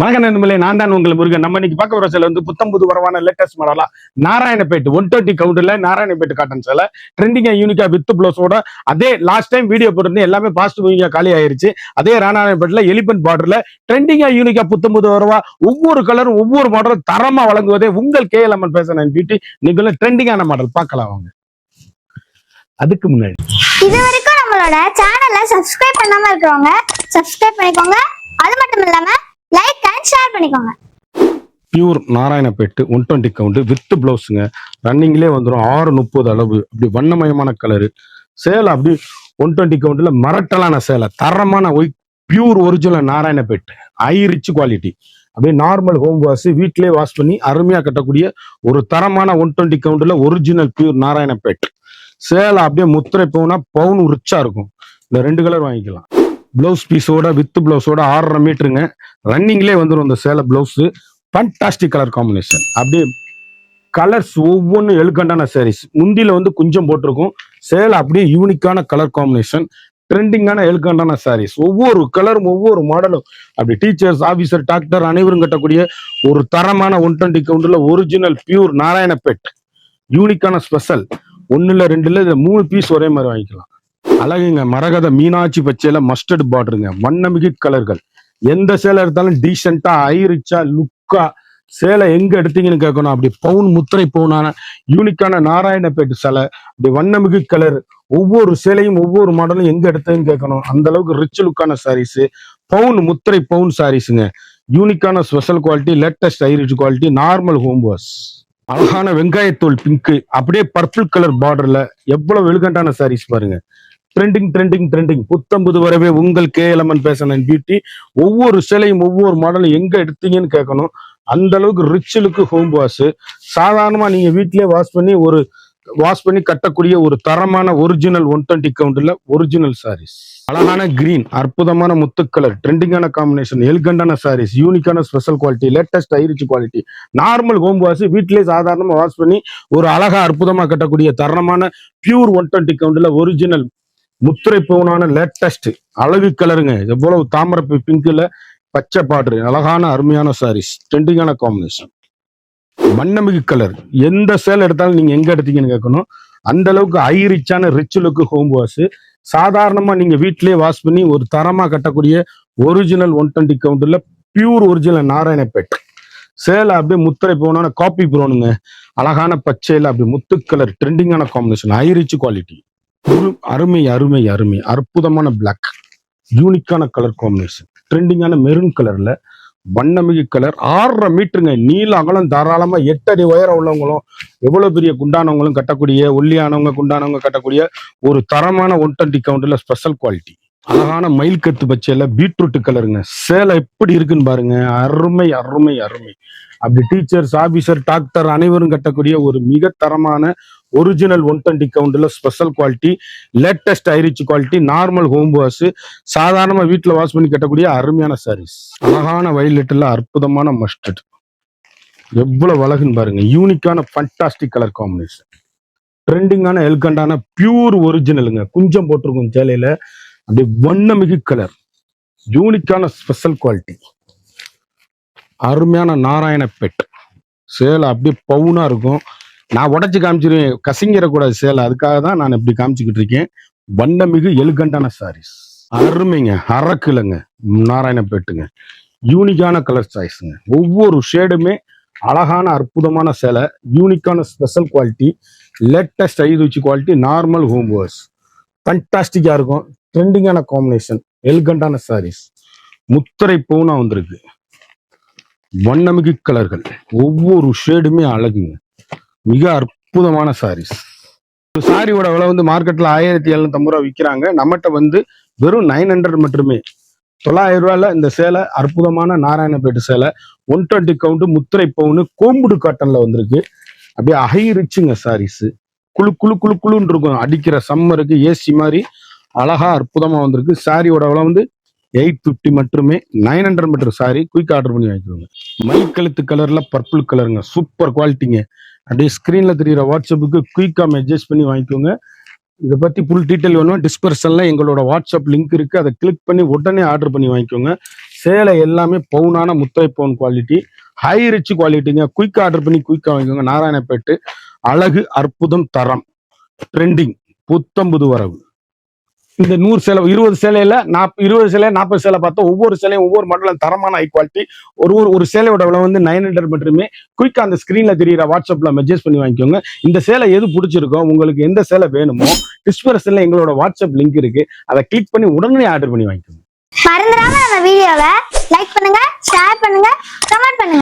வணக்கம் நண்பர்களே, நான் தான் உங்கள் முருகன். நம்ம இன்னைக்கு பார்க்க போற சேலை வந்து புத்தம் புது வரவான லேட்டஸ்ட் மாடலா நாராயணப்பேட் 130 கவுண்டர்ல நாராயணப்பேட் காட்டன் சேலை ட்ரெண்டிங்கா யூனிக்கா வித் பிளவுஸோட. அதே லாஸ்ட் டைம் வீடியோ போட்டிருந்தேன், எல்லாமே பாஸ்ட் மூவிங்கா காலி ஆயிருச்சு. அதே நாராயணப்பேட்ல எலிபென்ட் பார்டர்ல ட்ரெண்டிங்கா யூனிக்கா புத்தம் புது வரவா ஒவ்வொரு கலரும் ஒவ்வொரு மாடலும் தரமா வழங்குவதே உங்கள் KLMN பேசுறேன் பியூட்டி. நீங்களும் ட்ரெண்டிங்கான மாடல் பார்க்கலாம் வாங்க. அதுக்கு முன்னாடி இது வரைக்கும் நம்மளோட சேனலை சப்ஸ்கிரைப் பண்ணாம இருக்கிறவங்க சப்ஸ்கிரைப் பண்ணிக்கோங்க. அது மட்டும் இல்லாம லைக் அண்ட் ஷேர் பண்ணிக்கோங்க. பியூர் நாராயணப்பேட்டு 120 கவுண்ட் வித் பிளவுஸுங்க. ரன்னிங்லேயே வந்துடும் 6:30 அளவு. அப்படி வண்ணமயமான கலரு சேலை. அப்படி 120 கவுண்ட்ல மரட்டலான சேலை, தரமான pure original Narayanpet, high rich quality. அப்படியே நார்மல் ஹோம் வாஷ், வீட்டிலேயே வாஷ் பண்ணி அருமையா கட்டக்கூடிய ஒரு தரமான 120 கவுண்ட்ல ஒரிஜினல் பியூர் நாராயணப்பேட் சேலை. அப்படியே முத்திரை போனா பவுன் ரிச்சா இருக்கும். இந்த 2 கலர் வாங்கிக்கலாம். பிளவுஸ் பீஸோட வித் பிளவுஸோட 6.5 மீட்டருங்க. ரன்னிங்லேயே வந்துடும் இந்த சேலை பிளவுஸ். Fantastic colour combination. அப்படியே கலர்ஸ் ஒவ்வொன்றும் எலுகண்டான சாரீஸ். முந்தியில வந்து குஞ்சம் போட்டிருக்கும் சேலை. அப்படியே யூனிக்கான கலர் காம்பினேஷன், ட்ரெண்டிங்கான எலுகண்டான சாரீஸ். ஒவ்வொரு கலரும் ஒவ்வொரு மாடலும். அப்படி டீச்சர்ஸ், ஆபீசர், டாக்டர் அனைவரும் கட்டக்கூடிய ஒரு தரமான 120 கவுண்டர்ல ஒரிஜினல் பியூர் நாராயணப்பேட் யூனிக்கான ஸ்பெஷல். 1 2 3 பீஸ் ஒரே மாதிரி வாங்கிக்கலாம். அழகுங்க. மரகத மீனாட்சி பச்சையில மஸ்டர்ட் பார்டருங்க. வண்ணமிகு கலர்கள். எந்த சேலை எடுத்தாலும் டீசெண்டா ஹை ரிச்சா லுக்கா சேலை எங்க எடுத்தீங்கன்னு கேட்கணும். அப்படி பவுன் முத்திரை பவுனான யூனிக்கான நாராயணப்பேட்டு சேலை. அப்படி வண்ணமிகு கலர். ஒவ்வொரு சேலையும் ஒவ்வொரு மாடலும் எங்க எடுத்ததுன்னு கேட்கணும். அந்த அளவுக்கு ரிச் லுக்கான சாரீஸ். பவுன் முத்திரை பவுன் சாரீஸுங்க. யூனிக்கான special quality, latest high rich quality, normal home wash. அழகான வெங்காயத்தோல் பிங்க், அப்படியே பர்பிள் கலர் பார்டர்ல எவ்வளவு எலிகண்டான சாரீஸ் பாருங்க. Trending trending trending. புத்தம்புது வரவே உங்கள் KLMN பேசணும் பியூட்டி. ஒவ்வொரு சேலையும் ஒவ்வொரு மாடலும் எங்க எடுத்தீங்கன்னு கேட்கணும். அந்த அளவுக்கு ரிச் லுக்கு ஹோம் வாஷ். சாதாரணமா நீங்க வீட்லயே வாஷ் பண்ணி கட்டக்கூடிய ஒரு தரமான ஒரிஜினல் 120 கவுண்ட்ல ஒரிஜினல் சாரீஸ். அழகான கிரீன், அற்புதமான முத்துக்கலர், ட்ரெண்டிங்கான காம்பினேஷன், எல்கண்டான சாரீஸ், யூனிக்கான special quality, latest high rich quality, normal home wash. வீட்டிலேயே சாதாரணமா வாஷ் பண்ணி ஒரு அழகா அற்புதமா கட்டக்கூடிய தரமான பியூர் 120 கவுண்ட்ல ஒரிஜினல் முத்திரை பவுனான லேட்டஸ்ட் அழகு கலருங்க. எவ்வளவு தாமரை பிங்க்ல பச்சை பார்டர், அழகான அருமையான சாரீஸ், ட்ரெண்டிங்கான காம்பினேஷன், வண்ணமிகு கலர். எந்த சேலை எடுத்தாலும் நீங்க எங்க எடுத்தீங்கன்னு கேட்கணும். அந்த அளவுக்கு ஹை ரிச்சான ரிச் லுக்கு ஹோம் வாஷ். சாதாரணமா நீங்க வீட்டிலேயே வாஷ் பண்ணி ஒரு தரமா கட்டக்கூடிய ஒரிஜினல் 120 கவுண்ட்ல பியூர் ஒரிஜினல் நாராயணப்பேட் சேலை. அப்படியே முத்திரை பவுனான காப்பி ப்ரௌனுங்க. அழகான பச்சையில அப்படி முத்து கலர், ட்ரெண்டிங்கான காம்பினேஷன், ஹை ரிச் குவாலிட்டி. அருமை அருமை அருமை. அற்புதமான பிளாக், யூனிக்கான கலர் காம்பினேஷன், ட்ரெண்டிங்கான மெரூன் கலர்ல வண்ணமிகு கலர். 6.5 மீட்டருங்க. நீள அகலம் தாராளமா 8 அடி உயரம் உள்ளவங்களும் எவ்வளவு பெரிய குண்டானவங்களும் கட்டக்கூடிய, ஒல்லியானவங்க குண்டானவங்க கட்டக்கூடிய ஒரு தரமான 120 கவுண்ட்ல ஸ்பெஷல் குவாலிட்டி. அழகான மயில் கத்து பச்சையில பீட்ரூட் கலருங்க. சேலை எப்படி இருக்குன்னு பாருங்க. அருமை அருமை அருமை. அப்படி டீச்சர்ஸ், ஆபீசர், டாக்டர் அனைவரும் கட்டக்கூடிய ஒரு மிக தரமான ஒரிஜினல் 120 கவுண்ட்ல special quality, latest high rich quality, normal home wash. சாதாரணமா வீட்டுல வாஷ் பண்ணி கட்டக்கூடிய அருமையான சாரீஸ். அழகான வயலட்ல அற்புதமான மஸ்டர்ட். எவ்வளவு அழகுன்னு பாருங்க. யூனிக்கான ஃபண்டாஸ்டிக் கலர் காம்பினேஷன், ட்ரெண்டிங்கான எல்கண்டான பியூர் ஒரிஜினலுங்க. குஞ்சம் போட்டிருக்கும் சேலையில. அப்படி வண்ணமிகு கலர், யூனிக்கான ஸ்பெஷல் குவாலிட்டி, அருமையான நாராயணப்பேட் சேலை. அப்படியே பவுனா இருக்கும். நான் உடச்சு காமிச்சிருவேன், கசிங்கிடக்கூடாது சேலை. அதுக்காக தான் நான் இப்படி காமிச்சுக்கிட்டு இருக்கேன். வண்ணமிகு எலுகண்டான சாரீஸ். அருமைங்க. அரக்குலங்க நாராயணப்பேட்டுங்க. யூனிக்கான கலர் சாய்ஸுங்க. ஒவ்வொரு ஷேடுமே அழகான அற்புதமான சேலை, யூனிக்கான special quality, latest high rich quality, normal home wash. ஃபண்டாஸ்டிக்கா இருக்கும். ட்ரெண்டிங்கான காம்பினேஷன், எலுகண்டான சாரீஸ். முத்திரை பவுனா வந்திருக்கு. வண்ணமிகு கலர்கள், ஒவ்வொரு ஷேடுமே அழகுங்க. மிக அற்புதமான சாரீஸ். ஒரு சாரியோட விலை வந்து மார்க்கெட்ல 1750 ரூபா விற்கிறாங்க. நம்மகிட்ட வந்து வெறும் 900 மட்டுமே. 900 ரூபாயில இந்த சேலை, அற்புதமான நாராயணப்பேட்டு சேலை, 120 கவுண்ட் முத்திரை பவுனு, கோம்புடு காட்டன்ல வந்திருக்கு. அப்படியே ஹை ரிச்சுங்க சாரீஸ். குழு குழு குழு குழுன்னு இருக்கும். அடிக்கிற சம்மருக்கு ஏசி மாதிரி அழகா அற்புதமா வந்திருக்கு. சாரியோட விலை வந்து 850 மட்டுமே. 900 மீட்டர் சாரி. குயிக் ஆர்டர் பண்ணி வாங்கிக்கோங்க. மை கழுத்து கலர்ல பர்பிள் கலருங்க. சூப்பர் குவாலிட்டிங்க. அப்படியே ஸ்கிரீன்ல தெரியுற வாட்ஸ்அப்புக்கு குயிக்கா மெசேஜ் பண்ணி வாங்கிக்கோங்க. இதை பத்தி ஃபுல் டீட்டெயில் வேணும், டிஸ்கிரிப்ஷன்ல எங்களோட வாட்ஸ்அப் லிங்க் இருக்கு. அதை கிளிக் பண்ணி உடனே ஆர்டர் பண்ணி வாங்கிக்கோங்க. சேலை எல்லாமே பவுனான முத்தை பவுன் குவாலிட்டி, ஹை ரிச் குவாலிட்டிங்க. குயிக் ஆர்டர் பண்ணி குயிக்கா வாங்கிக்கோங்க. நாராயணப்பேட்டு அழகு அற்புதம் தரம் ட்ரெண்டிங் புத்தம்புது வரவு. இந்த 100 சேலை 20 சேலையில 20 சேலை 40 சேலை பார்த்தா ஒவ்வொரு சேலையும் ஒவ்வொரு மாடலும் தரமான ஹை குவாலிட்டி. ஒரு சேலையோட விலை வந்து 900 மட்டுமே. குயிக்கா அந்த ஸ்கிரீன்ல தெரியுற வாட்ஸ்அப்ல மெசேஜ் பண்ணி வாங்கிக்கோங்க. இந்த சேலை எது பிடிச்சிருக்கோ, உங்களுக்கு எந்த சேலை வேணுமோ, டிஸ்கிரிப்ஷன்ல எங்களோட வாட்ஸ்அப் லிங்க் இருக்கு. அதை கிளிக் பண்ணி உடனே ஆர்டர் பண்ணி வாங்கிக்கோங்க. மறந்துடாம நம்ம வீடியோவை லைக் பண்ணுங்க, ஷேர் பண்ணுங்க, கமெண்ட் பண்ணுங்க.